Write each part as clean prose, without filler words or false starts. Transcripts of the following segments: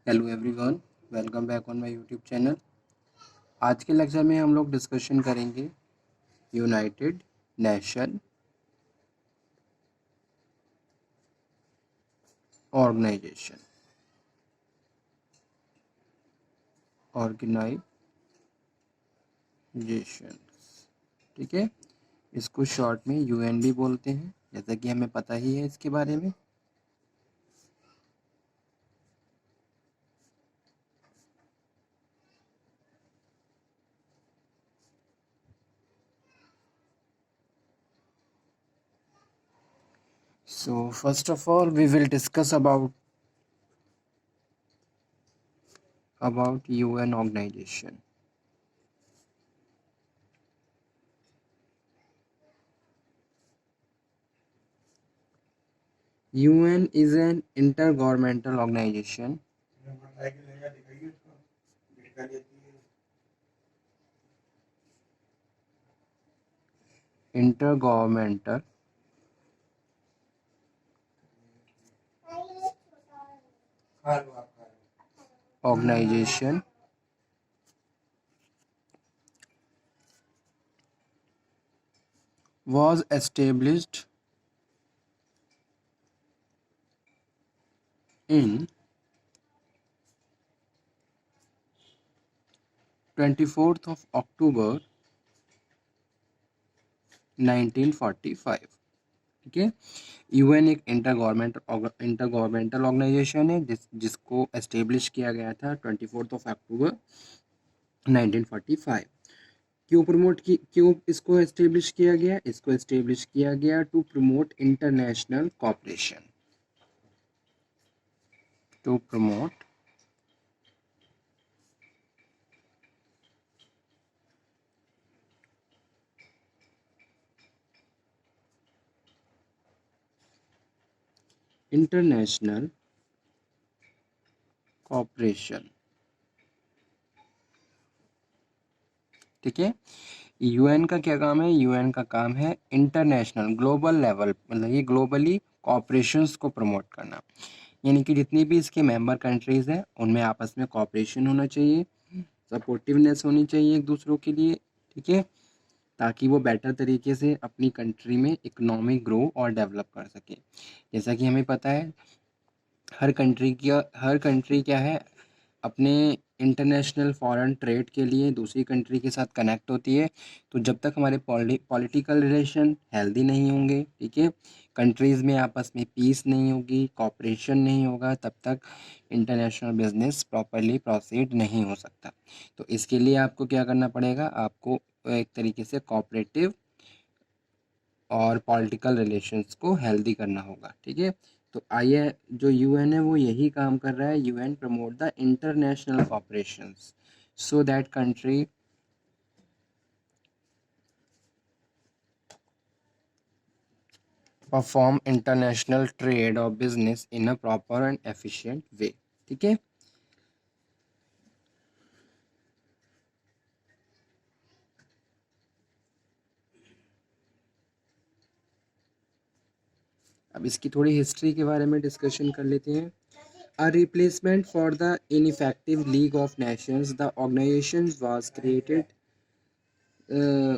Hello everyone, welcome back on my YouTube channel. आज के lecture में हम लोग डिस्कशन करेंगे यूनाइटेड नेशन ऑर्गेनाइजेशन। ठीक है, इसको शॉर्ट में यूएन भी बोलते हैं, जैसा कि हमें पता ही है इसके बारे में। So first of all, we will discuss about UN organization. UN is an intergovernmental organization intergovernmental organization was established in 24th of October 1945। ठीक है, यूएन एक इंटर गवर्नमेंटल ऑर्गेनाइजेशन है जिसको एस्टेब्लिश किया गया था 24th ऑफ अक्टूबर 1945। क्यों इसको एस्टेब्लिश किया गया? इसको एस्टेब्लिश किया गया to promote international cooperation, to promote international cooperation. ठीक है, यूएन का क्या काम है? यूएन का काम है इंटरनेशनल, ग्लोबल लेवल, मतलब ये ग्लोबली कॉपरेशंस को प्रमोट करना। यानी कि जितनी भी इसके मेंबर कंट्रीज हैं उनमें आपस में कॉपरेशन होना चाहिए, सपोर्टिवनेस होनी चाहिए एक दूसरों के लिए। ठीक है, ताकि वो बेटर तरीके से अपनी कंट्री में इकोनॉमिक ग्रो और डेवलप कर सके। जैसा कि हमें पता है हर कंट्री क्या है, अपने इंटरनेशनल फॉरेन ट्रेड के लिए दूसरी कंट्री के साथ कनेक्ट होती है। तो जब तक हमारे पॉलिटिकल रिलेशन हेल्दी नहीं होंगे, ठीक है, कंट्रीज़ में आपस में पीस नहीं होगी, कॉपरेशन नहीं होगा, तब तक इंटरनेशनल बिजनेस प्रॉपरली प्रोसीड नहीं हो सकता। तो इसके लिए आपको क्या करना पड़ेगा? आपको एक तरीके से कोऑपरेटिव और पॉलिटिकल रिलेशंस को हेल्दी करना होगा। ठीक है, तो आइए, जो यूएन है वो यही काम कर रहा है। UN promote the international cooperations so that country perform international trade और business in a proper and efficient way. ठीक है, अब इसकी थोड़ी हिस्ट्री के बारे में डिस्कशन कर लेते हैं। A replacement for the ineffective League of Nations, the organization was created uh,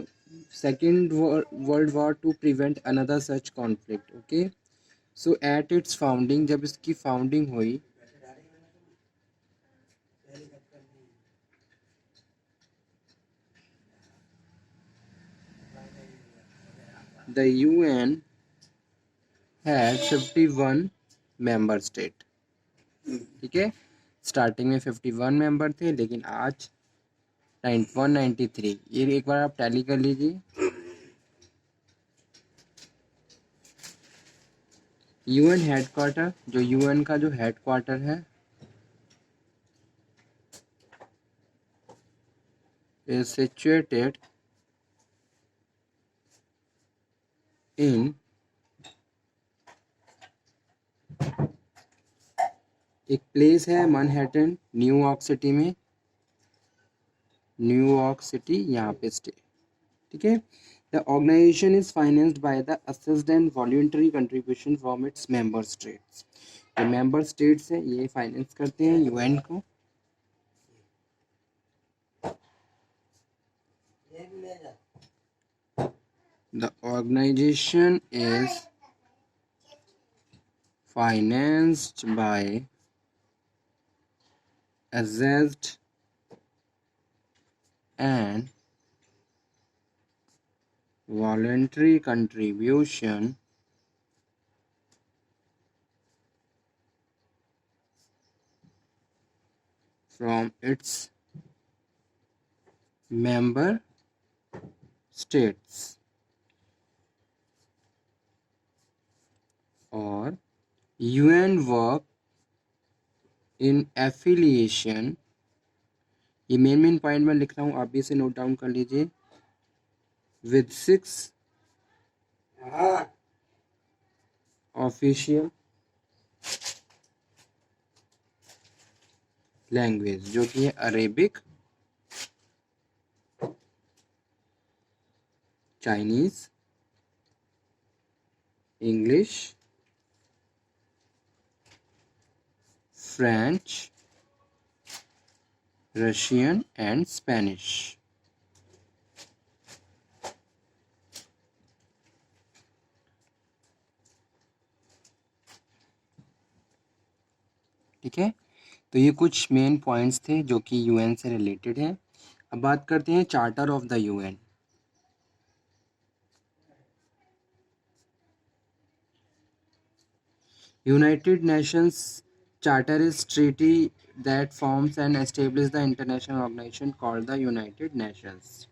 World War to prevent another such conflict. Okay, so at its founding, जब इसकी फाउंडिंग हुई, the UN had 51 member state। ठीक है, starting में 51 member थे, लेकिन आज 193। ये एक बार आप टैली कर लीजिए। यूएन हेडक्वार्टर, जो यूएन का जो हेडक्वार्टर है, is situated in एक प्लेस है मैनहट्टन, न्यूयॉर्क सिटी में, न्यूयॉर्क सिटी यहाँ पे स्टे। ठीक है, The organization is financed by the assessed and voluntary contribution from its member states. जो member states है ये finance करते हैं UN को. The organization is financed by assessed and voluntary contribution from its member states. और UN work in affiliation, ये main point में लिख रहा हूँ, आप भी इसे नोट डाउन कर लीजिए. With 6 ऑफिशियल लैंग्वेज, जो कि है Arabic, Chinese, English, French, Russian and Spanish. ठीक है, तो ये कुछ मेन पॉइंट्स थे जो कि यूएन से रिलेटेड हैं. अब बात करते हैं charter of the UN. United Nations charter is treaty that forms and establishes the international organization called the United Nations.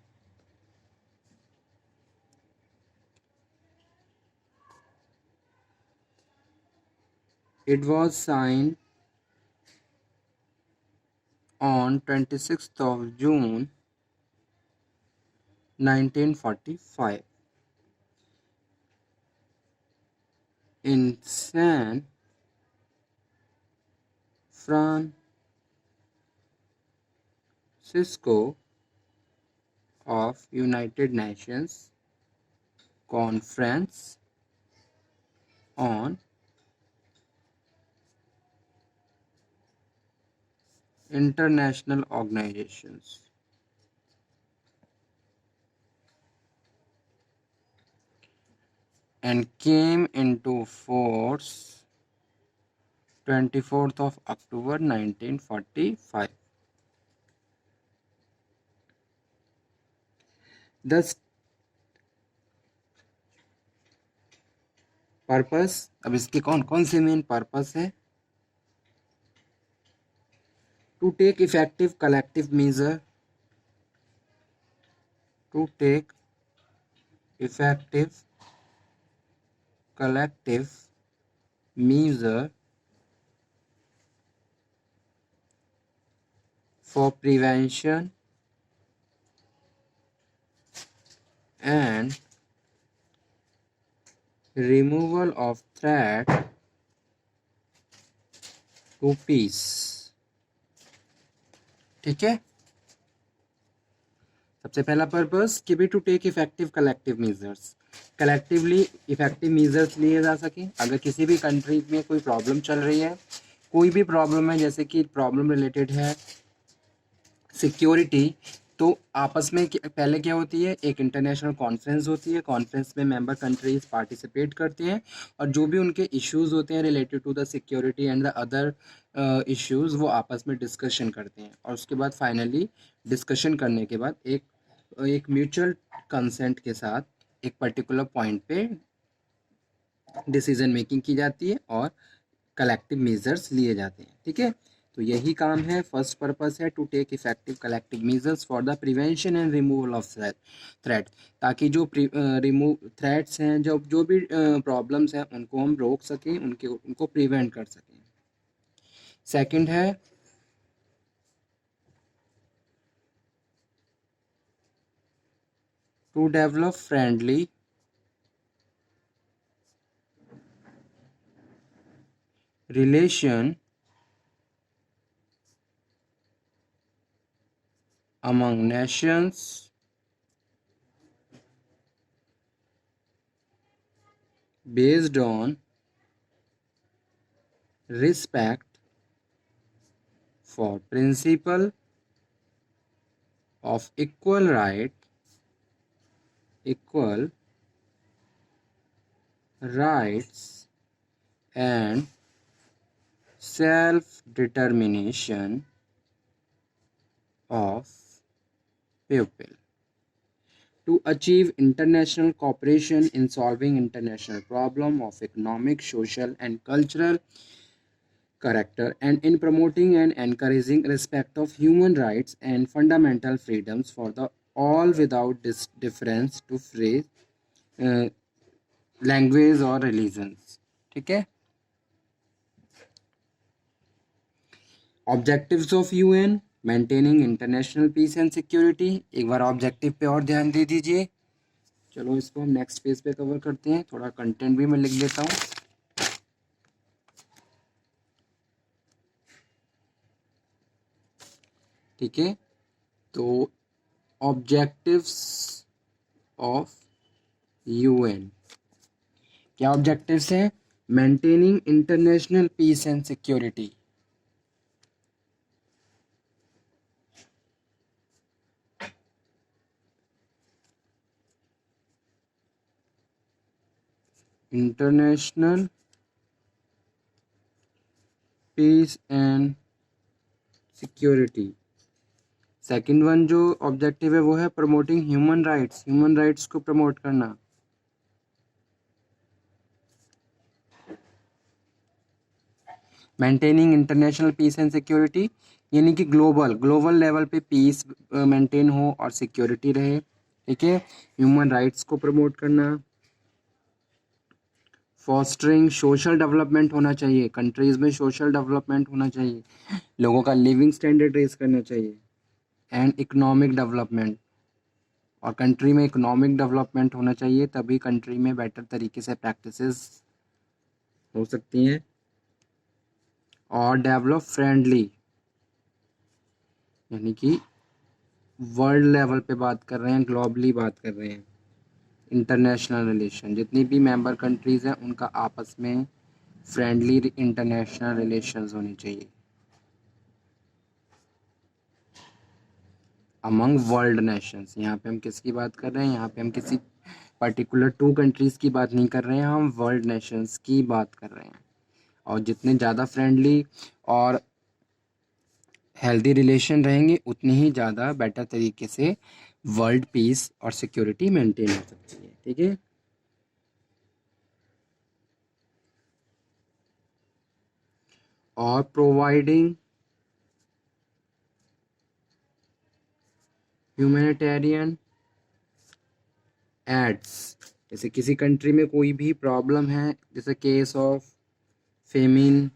It was signed on 26th of June 1945 in San Francisco of United Nations Conference on International Organizations. And came into force 24th of October 1945. Thus purpose, अब इसके कौन कौन से main purpose है? To take effective collective measure, to take effective collective measure for prevention and removal of threat to peace. ठीक है, सबसे पहला पर्पस कि भी to take effective collective measures, collectively effective measures लिए जा सके. अगर किसी भी कंट्री में कोई प्रॉब्लम चल रही है, कोई भी प्रॉब्लम है, जैसे कि प्रॉब्लम रिलेटेड है सिक्योरिटी, तो आपस में पहले क्या होती है, एक इंटरनेशनल कॉन्फ्रेंस होती है. कॉन्फ्रेंस में मेंबर कंट्रीज पार्टिसिपेट करते हैं और जो भी उनके इश्यूज होते हैं related to the security and the other issues, वो आपस में डिस्कशन करते हैं. और उसके बाद फाइनली डिस्कशन करने के बाद एक म्यूचुअल कंसेंट के साथ एक पर्टिकुलर पॉइंट पे डिसीजन मेकिंग की जाती है और कलेक्टिव मेजर्स लिए जाते हैं. ठीक है, तो यही काम है. फर्स्ट पर्पस है to take effective collective measures for the prevention and removal of threat, ताकि जो रिमूव थ्रेट्स हैं, जो भी प्रॉब्लम्स हैं, उनको हम रोक सकें, उनको प्रिवेंट कर सकें. सेकंड है to develop friendly relation among nations based on respect for principle of equal rights and self-determination of people to achieve international cooperation in solving international problems of economic, social, and cultural character, and in promoting and encouraging respect of human rights and fundamental freedoms for the all without difference to phrase, language और religions. ठीक है. Objectives of UN, maintaining international peace and security. एक बार objective पे और ध्यान दे दीजिए. चलो इसको हम नेक्स्ट पेज पे कवर करते हैं. थोड़ा कंटेंट भी मैं लिख देता हूँ. ठीक है. तो ऑब्जेक्टिव्स ऑफ यूएन, क्या ऑब्जेक्टिव्स हैं? Maintaining international peace and security, international peace and security. Second one जो ऑब्जेक्टिव है वो है प्रमोटिंग ह्यूमन राइट्स को प्रमोट करना. Maintaining international peace and security यानी कि ग्लोबल लेवल पे पीस मेंटेन हो और सिक्योरिटी रहे. ठीक है. ह्यूमन राइट्स को प्रमोट करना. फॉस्टरिंग सोशल डेवलपमेंट होना चाहिए. कंट्रीज में सोशल डेवलपमेंट होना चाहिए. लोगों का लिविंग स्टैंडर्ड रेज करना चाहिए. एंड इकोनॉमिक डेवलपमेंट, और कंट्री में इकोनॉमिक डेवलपमेंट होना चाहिए, तभी कंट्री में बेटर तरीके से प्रैक्टिसेस हो सकती हैं. और डेवलप फ्रेंडली यानी कि वर्ल्ड लेवल पे बात कर रहे हैं, ग्लोबली बात कर रहे हैं. इंटरनेशनल रिलेशन, जितनी भी मेंबर कंट्रीज़ हैं उनका आपस में फ्रेंडली इंटरनेशनल रिलेशंस होने चाहिए अमंग वर्ल्ड नेशंस. यहाँ पे हम किसकी बात कर रहे हैं? यहाँ पे हम किसी पर्टिकुलर 2 कंट्रीज़ की बात नहीं कर रहे हैं, हम वर्ल्ड नेशंस की बात कर रहे हैं. और जितने ज़्यादा फ्रेंडली और हेल्दी रिलेशन रहेंगे उतनी ही ज़्यादा बेटर तरीके से वर्ल्ड पीस और सिक्योरिटी मेंटेन हो सकती है. ठीक है. और प्रोवाइडिंग ह्यूमैनिटेरियन एड्स, जैसे किसी कंट्री में कोई भी प्रॉब्लम है, जैसे केस ऑफ फेमिन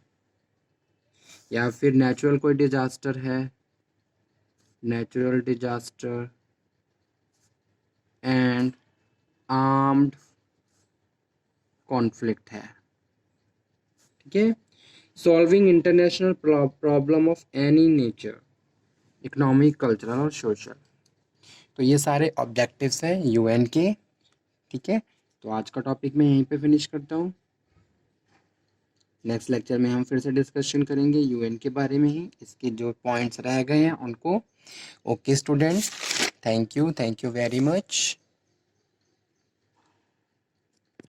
या फिर नेचुरल कोई डिजास्टर है, natural disaster and armed conflict है. ठीक है. Solving international problem of any nature, economic, cultural और सोशल. तो ये सारे ऑब्जेक्टिव्स हैं यूएन के. ठीक है. तो आज का टॉपिक मैं यहीं पे फिनिश करता हूँ. नेक्स्ट लेक्चर में हम फिर से डिस्कशन करेंगे यूएन के बारे में ही, इसके जो पॉइंट्स रह गए हैं उनको. Okay student, thank you very much.